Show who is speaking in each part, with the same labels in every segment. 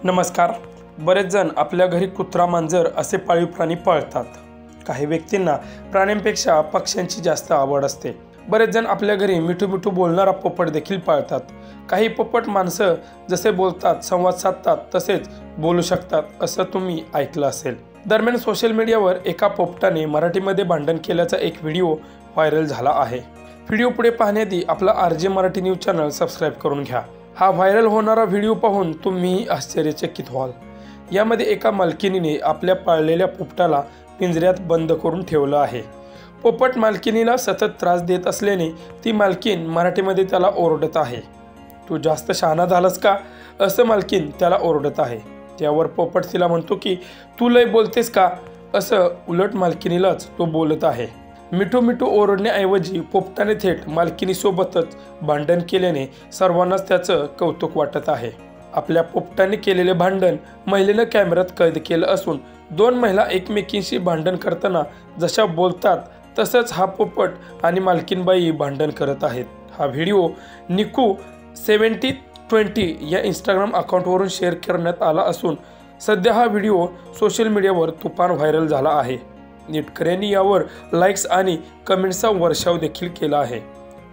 Speaker 1: नमस्कार. बरेच जण आपल्या घरी कुत्रा मांजर असे पाळीव प्राणी पाळतात. काही व्यक्तींना प्राण्यांपेक्षा पक्ष्यांची जास्त आवड असते. बरेच जण आपल्या घरी मिठू मिठू बोलणारा पोपट देखील पाळतात. काही पोपट माणसं जसे बोलतात, संवाद साधतात तसेच बोलू शकतात असं तुम्ही ऐकलं असेल. दरम्यान सोशल मीडियावर एका पोपटाने मराठीमध्ये भांडण केल्याचा एक व्हिडिओ व्हायरल झाला आहे. व्हिडिओ पुढे पाहण्याआधी आपला RJ Marathi news channel subscribe करून घ्या. हा व्हायरल होणारा व्हिडिओ पाहून तुम्ही आश्चर्यचकित व्हाल. यामध्ये एका मालकिनीने आपल्या पाळलेल्या पोपटाला पिंजऱ्यात बंद करून ठेवलं आहे. पोपट मालकिनीला सतत त्रास देत असल्याने ती मालकीन मराठीमध्ये त्याला ओरडत आहे. तू जास्त शहाणा झालास का, असं मालकीन त्याला ओरडत आहे. त्यावर पोपट तिला म्हणतो की तू लय बोलतेस का, असं उलट मालकिनीलाच तो बोलत आहे. मिठू मिठू ओरडण्याऐवजी पोपटाने थेट मालकिनीसोबतच भांडण केल्याने सर्वांनाच त्याचं कौतुक वाटत आहे. आपल्या पोपटाने केलेले भांडण महिलेनं कॅमेऱ्यात कैद केलं असून दोन महिला एकमेकींशी भांडण करताना जशा बोलतात तसंच हा पोपट आणि मालकीनबाई भांडण करत आहेत. हा व्हिडिओ निकू 7020 या इंस्टाग्राम अकाउंटवरून शेअर करण्यात आला असून सध्या हा व्हिडिओ सोशल मीडियावर तुफान व्हायरल झाला आहे. नेटकऱ्यांनी यावर लाईक्स आणि कमेंट्सचा वर्षाव देखील केला आहे.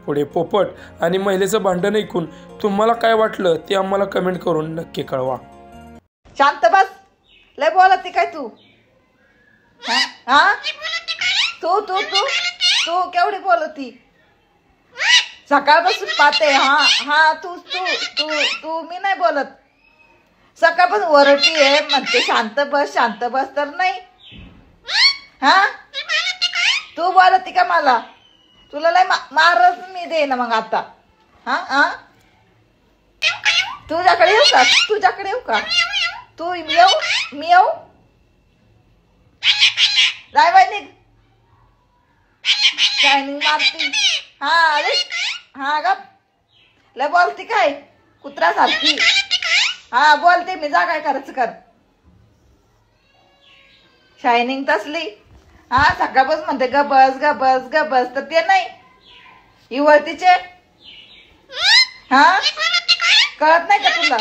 Speaker 1: पुढे पोपट आणि महिलेचं भांडण ऐकून तुम्हाला काय वाटलं ते आम्हाला कमेंट करून नक्की कळवा.
Speaker 2: शांत बस, लय बोलती काय तू? तू तू तू तू केवढी बोलती? सकाळपासून पाहते. तू तू तू तू मी नाही बोलत. सकाळपासून वरटी आहे म्हणते शांत बस तर नाही. तू बोलती का मला? तुला लय मारच मी दे ना मग आता. तुझ्याकडे येऊ का? तू मी येऊ जाय बाई निघ. शायनिंग मारती. गप लय बोलती काय कुत्रा सारखी. बोलते मी, जा काय करायचं कर. शायनिंग तसली सकाळपासून म्हणते ग बस तर ते नाही ही वरतीचे कळत नाही का तुला?